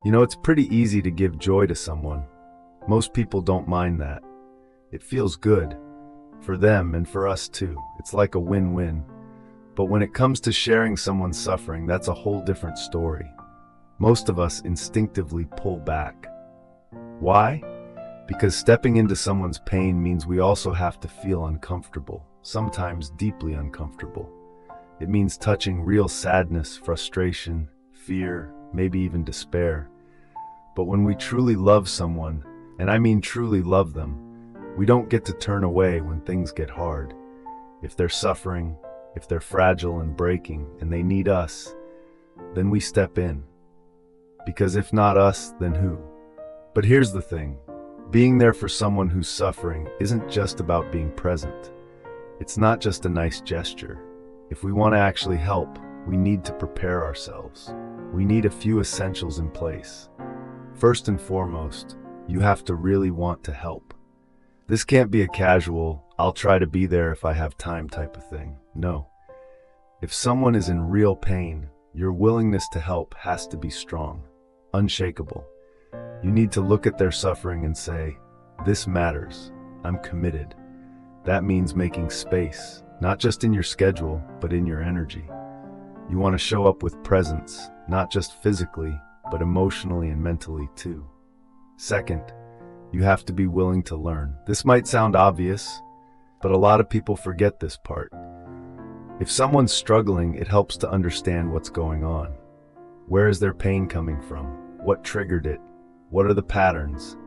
You know, it's pretty easy to give joy to someone. Most people don't mind that. It feels good for them and for us too. It's like a win-win. But when it comes to sharing someone's suffering, that's a whole different story. Most of us instinctively pull back. Why? Because stepping into someone's pain means we also have to feel uncomfortable, sometimes deeply uncomfortable. It means touching real sadness, frustration, fear, maybe even despair. But when we truly love someone, and I mean truly love them, we don't get to turn away when things get hard. If they're suffering, if they're fragile and breaking, and they need us, then we step in. Because if not us, then who? But here's the thing. Being there for someone who's suffering isn't just about being present. It's not just a nice gesture. If we want to actually help, we need to prepare ourselves. We need a few essentials in place. First and foremost, you have to really want to help. This can't be a casual, I'll try to be there if I have time type of thing. No. If someone is in real pain, your willingness to help has to be strong, unshakable. You need to look at their suffering and say, this matters. I'm committed. That means making space, not just in your schedule, but in your energy. You want to show up with presence, not just physically, but emotionally and mentally too. Second, you have to be willing to learn. This might sound obvious, but a lot of people forget this part. If someone's struggling, it helps to understand what's going on. Where is their pain coming from? What triggered it? What are the patterns?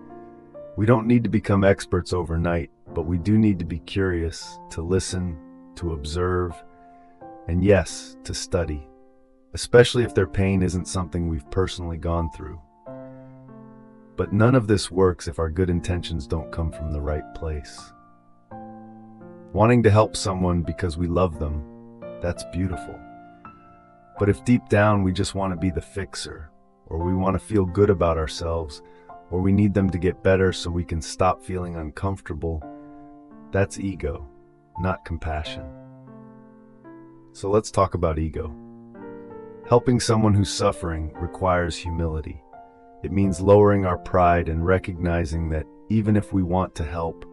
We don't need to become experts overnight, but we do need to be curious, to listen, to observe, and yes, to study, especially if their pain isn't something we've personally gone through. But none of this works if our good intentions don't come from the right place. Wanting to help someone because we love them, that's beautiful. But if deep down we just want to be the fixer, or we want to feel good about ourselves, or we need them to get better so we can stop feeling uncomfortable, that's ego, not compassion. So let's talk about ego. Helping someone who's suffering requires humility. It means lowering our pride and recognizing that even if we want to help,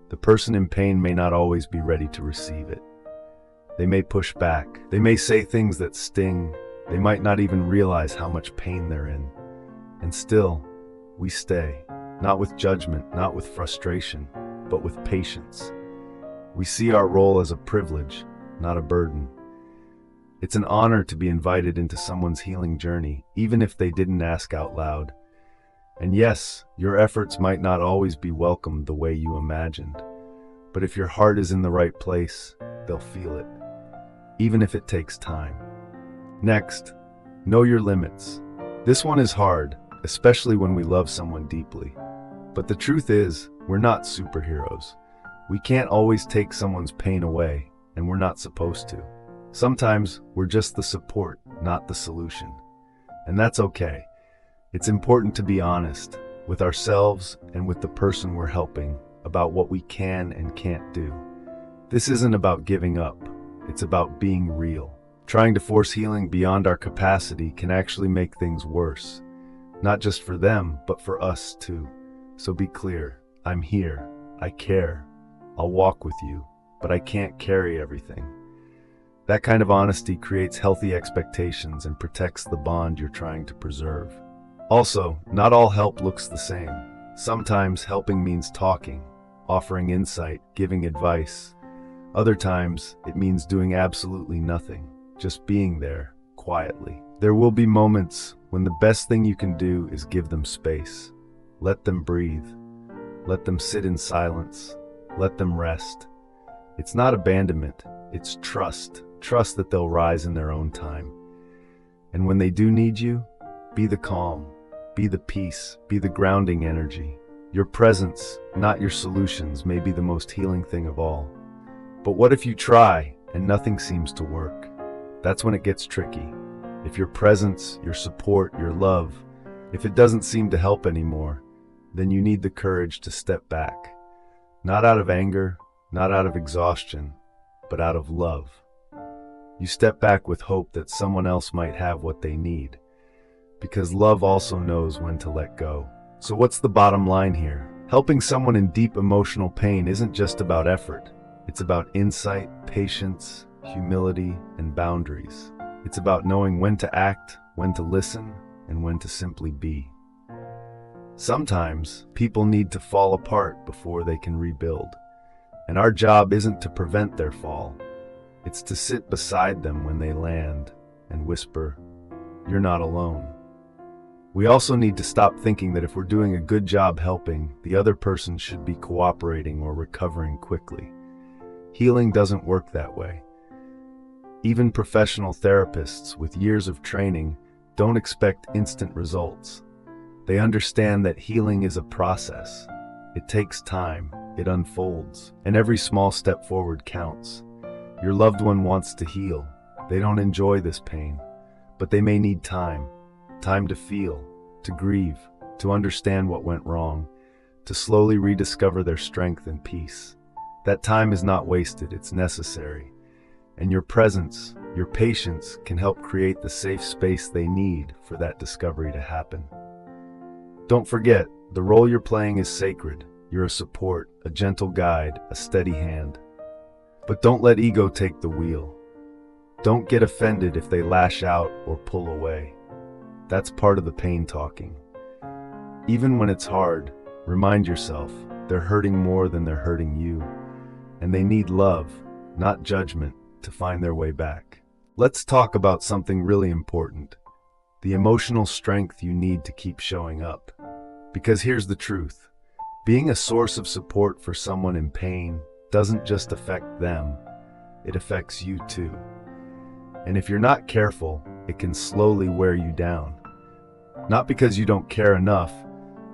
the person in pain may not always be ready to receive it. They may push back. They may say things that sting. They might not even realize how much pain they're in. And still, we stay, not with judgment, not with frustration, but with patience. We see our role as a privilege, not a burden. It's an honor to be invited into someone's healing journey, even if they didn't ask out loud. And yes, your efforts might not always be welcomed the way you imagined. But if your heart is in the right place, they'll feel it, even if it takes time. Next, know your limits. This one is hard, especially when we love someone deeply. But the truth is, we're not superheroes. We can't always take someone's pain away, and we're not supposed to. Sometimes we're just the support, not the solution. And that's okay. It's important to be honest with ourselves and with the person we're helping about what we can and can't do. This isn't about giving up. It's about being real. Trying to force healing beyond our capacity can actually make things worse. Not just for them, but for us too. So be clear. I'm here. I care. I'll walk with you, but I can't carry everything. That kind of honesty creates healthy expectations and protects the bond you're trying to preserve. Also, not all help looks the same. Sometimes helping means talking, offering insight, giving advice. Other times, it means doing absolutely nothing, just being there, quietly. There will be moments when the best thing you can do is give them space. Let them breathe. Let them sit in silence. Let them rest. It's not abandonment, it's trust. Trust that they'll rise in their own time. And when they do need you, be the calm, be the peace, be the grounding energy. Your presence, not your solutions, may be the most healing thing of all. But what if you try and nothing seems to work? That's when it gets tricky. If your presence, your support, your love, if it doesn't seem to help anymore, then you need the courage to step back. Not out of anger, not out of exhaustion, but out of love. You step back with hope that someone else might have what they need. because love also knows when to let go. So what's the bottom line here? Helping someone in deep emotional pain isn't just about effort. It's about insight, patience, humility, and boundaries. It's about knowing when to act, when to listen, and when to simply be. Sometimes people need to fall apart before they can rebuild. And our job isn't to prevent their fall. It's to sit beside them when they land and whisper, "You're not alone." We also need to stop thinking that if we're doing a good job helping, the other person should be cooperating or recovering quickly. Healing doesn't work that way. Even professional therapists with years of training don't expect instant results. They understand that healing is a process. It takes time, it unfolds, and every small step forward counts. Your loved one wants to heal. They don't enjoy this pain, but they may need time. Time to feel, to grieve, to understand what went wrong, to slowly rediscover their strength and peace. That time is not wasted, it's necessary. And your presence, your patience can help create the safe space they need for that discovery to happen. Don't forget, the role you're playing is sacred. You're a support, a gentle guide, a steady hand. But don't let ego take the wheel. Don't get offended if they lash out or pull away. That's part of the pain talking. Even when it's hard, remind yourself they're hurting more than they're hurting you. And they need love, not judgment, to find their way back. Let's talk about something really important. The emotional strength you need to keep showing up. Because here's the truth. Being a source of support for someone in pain doesn't just affect them, it affects you too. And if you're not careful, it can slowly wear you down. Not because you don't care enough,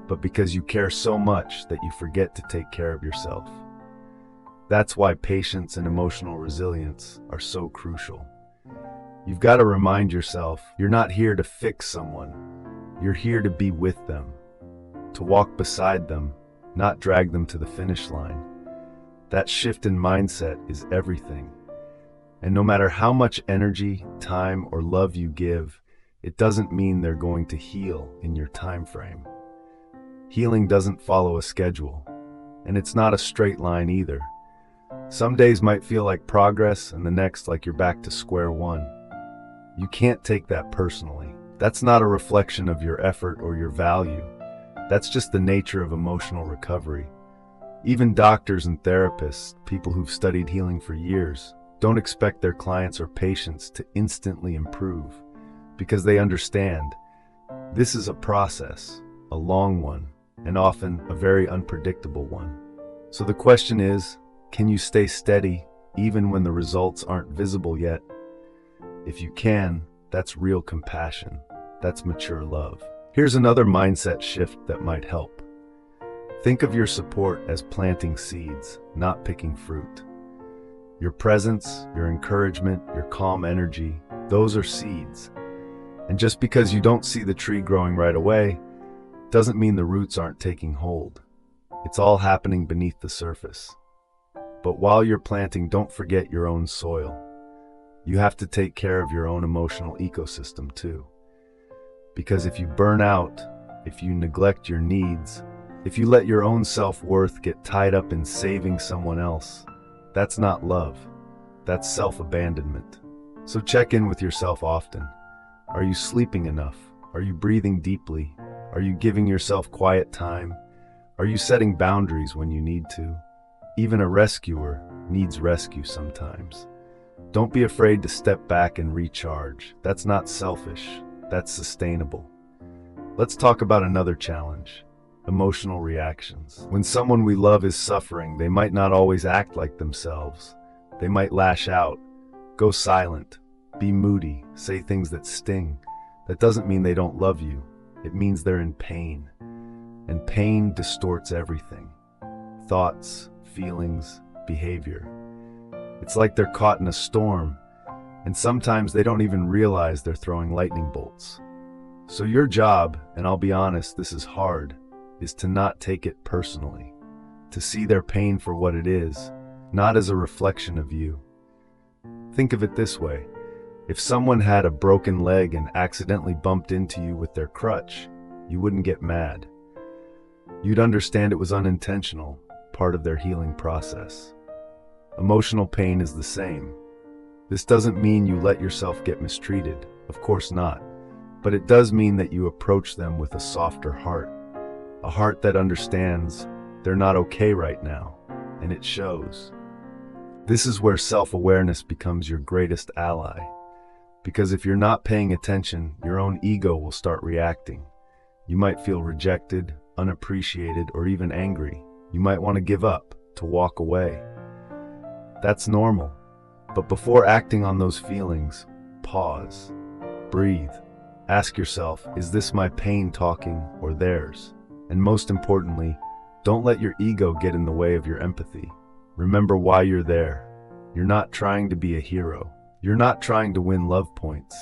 but because you care so much that you forget to take care of yourself. That's why patience and emotional resilience are so crucial. You've got to remind yourself you're not here to fix someone. You're here to be with them, to walk beside them, not drag them to the finish line. That shift in mindset is everything. And no matter how much energy, time, or love you give, it doesn't mean they're going to heal in your time frame. Healing doesn't follow a schedule, and it's not a straight line either. Some days might feel like progress, and the next like you're back to square one. You can't take that personally. That's not a reflection of your effort or your value. That's just the nature of emotional recovery. Even doctors and therapists, people who've studied healing for years, don't expect their clients or patients to instantly improve, because they understand this is a process, a long one, and often a very unpredictable one. So the question is, can you stay steady even when the results aren't visible yet? If you can, that's real compassion. That's mature love. Here's another mindset shift that might help. Think of your support as planting seeds, not picking fruit. Your presence, your encouragement, your calm energy, those are seeds. And just because you don't see the tree growing right away, doesn't mean the roots aren't taking hold. It's all happening beneath the surface. But while you're planting, don't forget your own soil. You have to take care of your own emotional ecosystem too. Because if you burn out, if you neglect your needs, if you let your own self-worth get tied up in saving someone else, that's not love. That's self-abandonment. So check in with yourself often. Are you sleeping enough? Are you breathing deeply? Are you giving yourself quiet time? Are you setting boundaries when you need to? Even a rescuer needs rescue sometimes. Don't be afraid to step back and recharge. That's not selfish. That's sustainable. Let's talk about another challenge. Emotional reactions. When someone we love is suffering, they might not always act like themselves. They might lash out, go silent, be moody, say things that sting. That doesn't mean they don't love you. It means they're in pain. And pain distorts everything. Thoughts, feelings, behavior. It's like they're caught in a storm, and sometimes they don't even realize they're throwing lightning bolts. So your job, and I'll be honest, this is hard, is to not take it personally, to see their pain for what it is, not as a reflection of you. Think of it this way. If someone had a broken leg and accidentally bumped into you with their crutch, you wouldn't get mad. You'd understand it was unintentional, part of their healing process. Emotional pain is the same. This doesn't mean you let yourself get mistreated, of course not, but it does mean that you approach them with a softer heart, a heart that understands they're not okay right now, and it shows. This is where self-awareness becomes your greatest ally, because if you're not paying attention, your own ego will start reacting. You might feel rejected, unappreciated, or even angry. You might want to give up, to walk away. That's normal. But before acting on those feelings, pause, breathe. Ask yourself, is this my pain talking or theirs? And most importantly, don't let your ego get in the way of your empathy. Remember why you're there. You're not trying to be a hero. You're not trying to win love points.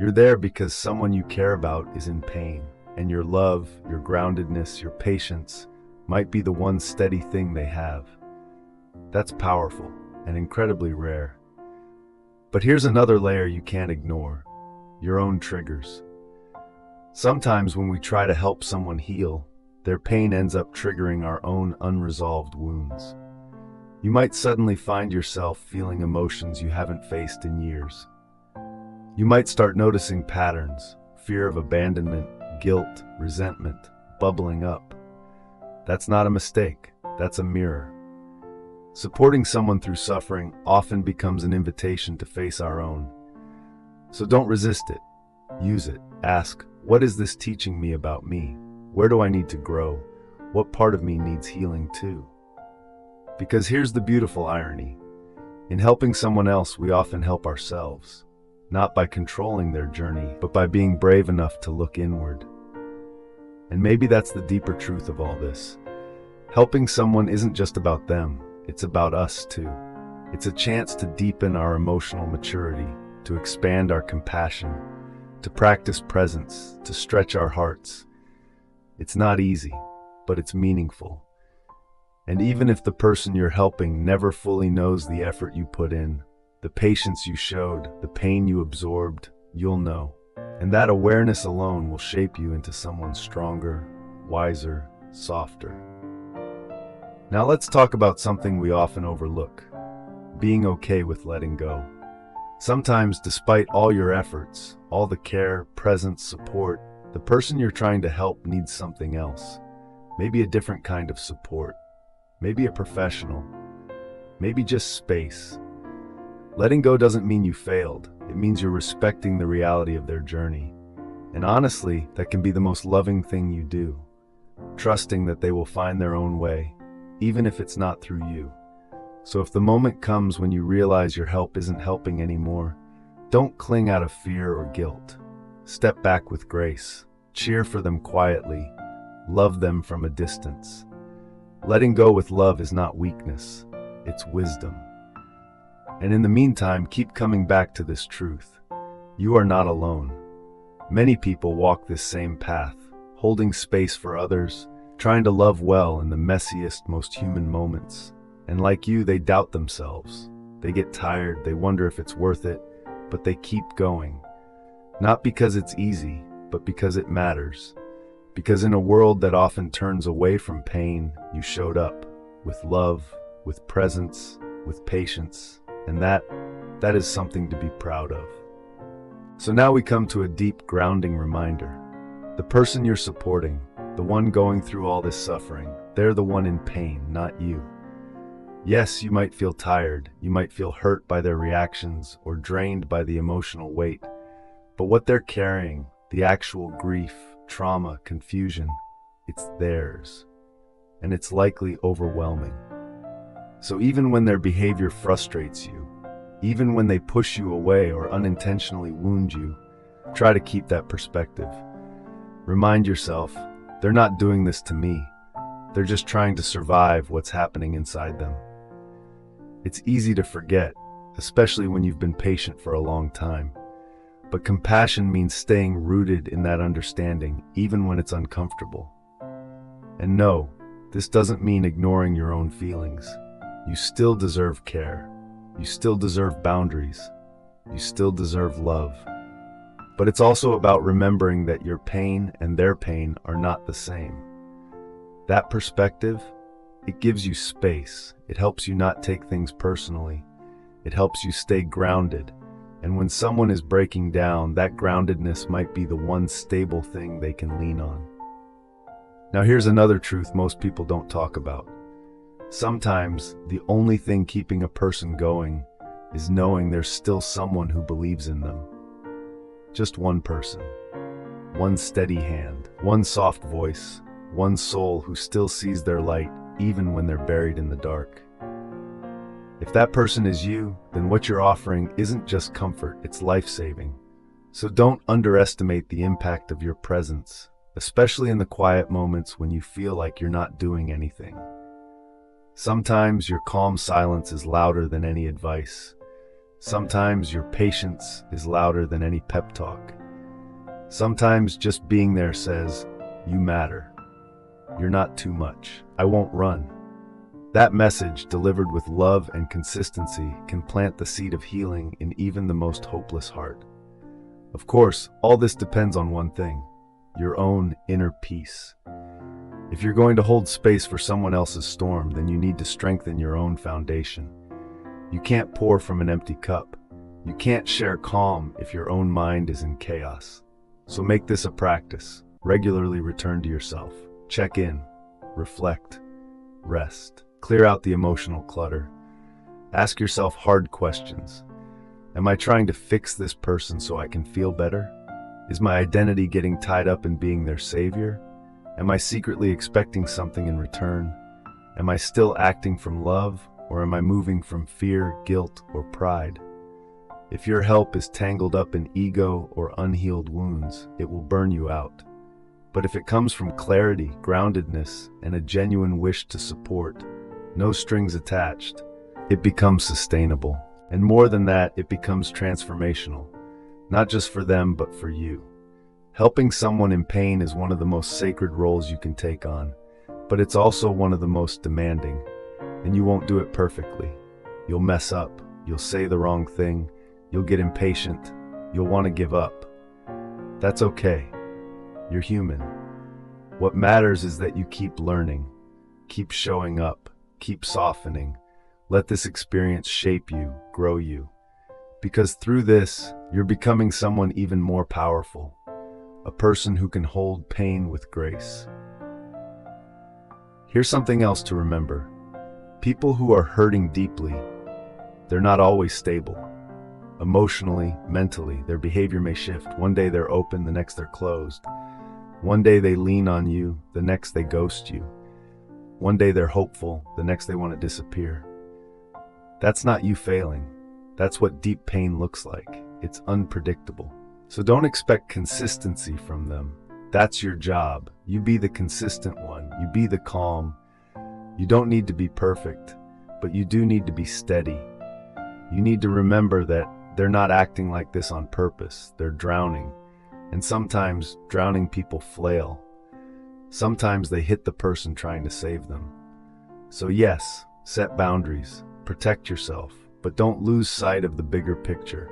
You're there because someone you care about is in pain, and your love, your groundedness, your patience might be the one steady thing they have. That's powerful and incredibly rare. But here's another layer you can't ignore: your own triggers. Sometimes when we try to help someone heal, their pain ends up triggering our own unresolved wounds. You might suddenly find yourself feeling emotions you haven't faced in years. You might start noticing patterns, fear of abandonment, guilt, resentment, bubbling up. That's not a mistake, that's a mirror. Supporting someone through suffering often becomes an invitation to face our own. So don't resist it. Use it. Ask, what is this teaching me about me? Where do I need to grow? What part of me needs healing too? Because here's the beautiful irony. In helping someone else, we often help ourselves, not by controlling their journey, but by being brave enough to look inward. And maybe that's the deeper truth of all this. Helping someone isn't just about them, it's about us too. It's a chance to deepen our emotional maturity, to expand our compassion, to practice presence, to stretch our hearts. It's not easy, but it's meaningful. And even if the person you're helping never fully knows the effort you put in, the patience you showed, the pain you absorbed, you'll know. And that awareness alone will shape you into someone stronger, wiser, softer. Now let's talk about something we often overlook: being okay with letting go. Sometimes, despite all your efforts, all the care, presence, support, the person you're trying to help needs something else. Maybe a different kind of support. Maybe a professional. Maybe just space. Letting go doesn't mean you failed. It means you're respecting the reality of their journey. And honestly, that can be the most loving thing you do. Trusting that they will find their own way, even if it's not through you. So if the moment comes when you realize your help isn't helping anymore, don't cling out of fear or guilt. Step back with grace. Cheer for them quietly. Love them from a distance. Letting go with love is not weakness, it's wisdom. And in the meantime, keep coming back to this truth. You are not alone. Many people walk this same path, holding space for others, trying to love well in the messiest, most human moments. And like you, they doubt themselves. They get tired, they wonder if it's worth it, but they keep going. Not because it's easy, but because it matters. Because in a world that often turns away from pain, you showed up with love, with presence, with patience, and that is something to be proud of. So now we come to a deep, grounding reminder. The person you're supporting, the one going through all this suffering, they're the one in pain, not you. Yes, you might feel tired, you might feel hurt by their reactions or drained by the emotional weight, but what they're carrying, the actual grief, trauma, confusion, it's theirs, and it's likely overwhelming. So even when their behavior frustrates you, even when they push you away or unintentionally wound you, try to keep that perspective. Remind yourself, they're not doing this to me. They're just trying to survive what's happening inside them. It's easy to forget, especially when you've been patient for a long time. But compassion means staying rooted in that understanding, even when it's uncomfortable. And no, this doesn't mean ignoring your own feelings. You still deserve care. You still deserve boundaries. You still deserve love. But it's also about remembering that your pain and their pain are not the same. That perspective, it gives you space. It helps you not take things personally. It helps you stay grounded. And when someone is breaking down, that groundedness might be the one stable thing they can lean on. Now here's another truth most people don't talk about. Sometimes the only thing keeping a person going is knowing there's still someone who believes in them. Just one person, one steady hand, one soft voice, one soul who still sees their light even when they're buried in the dark. If that person is you, then what you're offering isn't just comfort, it's life-saving. So don't underestimate the impact of your presence, especially in the quiet moments when you feel like you're not doing anything. Sometimes your calm silence is louder than any advice. Sometimes your patience is louder than any pep talk. Sometimes just being there says, "You matter. You're not too much. I won't run." That message, delivered with love and consistency, can plant the seed of healing in even the most hopeless heart. Of course, all this depends on one thing: your own inner peace. If you're going to hold space for someone else's storm, then you need to strengthen your own foundation. You can't pour from an empty cup. You can't share calm if your own mind is in chaos. So make this a practice. Regularly return to yourself. Check in, reflect, rest. Clear out the emotional clutter. Ask yourself hard questions. Am I trying to fix this person so I can feel better? Is my identity getting tied up in being their savior? Am I secretly expecting something in return? Am I still acting from love, or am I moving from fear, guilt, or pride? If your help is tangled up in ego or unhealed wounds, it will burn you out. But if it comes from clarity, groundedness, and a genuine wish to support, no strings attached, it becomes sustainable. And more than that, it becomes transformational, not just for them, but for you. Helping someone in pain is one of the most sacred roles you can take on, but it's also one of the most demanding, and you won't do it perfectly. You'll mess up, you'll say the wrong thing, you'll get impatient, you'll want to give up. That's okay. You're human. What matters is that you keep learning, keep showing up, keep softening. Let this experience shape you, grow you. Because through this, you're becoming someone even more powerful, a person who can hold pain with grace. Here's something else to remember. People who are hurting deeply, they're not always stable. Emotionally, mentally, their behavior may shift. One day they're open, the next they're closed. One day they lean on you, the next they ghost you. One day they're hopeful, the next they want to disappear. That's not you failing. That's what deep pain looks like. It's unpredictable. So don't expect consistency from them. That's your job. You be the consistent one. You be the calm. You don't need to be perfect, but you do need to be steady. You need to remember that they're not acting like this on purpose. They're drowning. And sometimes drowning people flail. Sometimes they hit the person trying to save them. So yes, set boundaries, protect yourself, but don't lose sight of the bigger picture.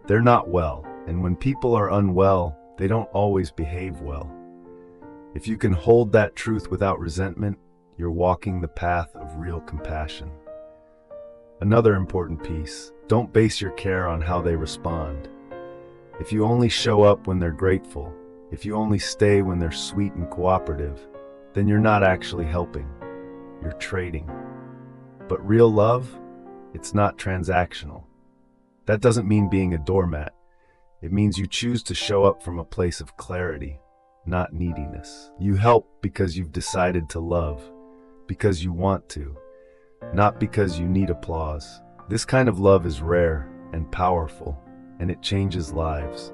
They're not well, and when people are unwell, they don't always behave well. If you can hold that truth without resentment, you're walking the path of real compassion. Another important piece: don't base your care on how they respond. If you only show up when they're grateful, if you only stay when they're sweet and cooperative, then you're not actually helping. You're trading. But real love, it's not transactional. That doesn't mean being a doormat. It means you choose to show up from a place of clarity, not neediness. You help because you've decided to love, because you want to, not because you need applause. This kind of love is rare and powerful, and it changes lives.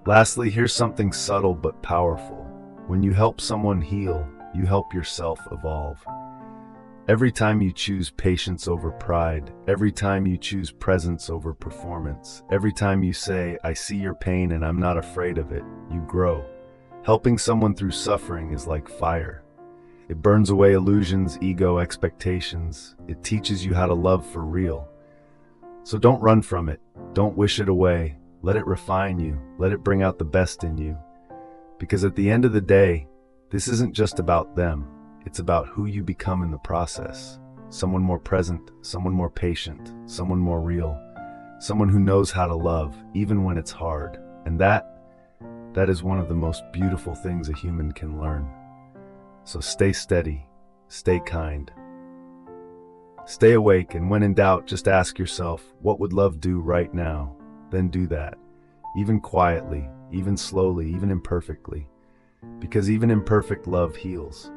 Lastly, here's something subtle but powerful. When you help someone heal, you help yourself evolve. Every time you choose patience over pride, every time you choose presence over performance, every time you say, "I see your pain and I'm not afraid of it," you grow. Helping someone through suffering is like fire. It burns away illusions, ego, expectations. It teaches you how to love for real. So don't run from it. Don't wish it away. Let it refine you. Let it bring out the best in you. Because at the end of the day, this isn't just about them. It's about who you become in the process. Someone more present, someone more patient, someone more real, someone who knows how to love, even when it's hard. And that is one of the most beautiful things a human can learn. So stay steady, stay kind, stay awake, and when in doubt, just ask yourself, what would love do right now? Then do that, even quietly, even slowly, even imperfectly. Because even imperfect love heals.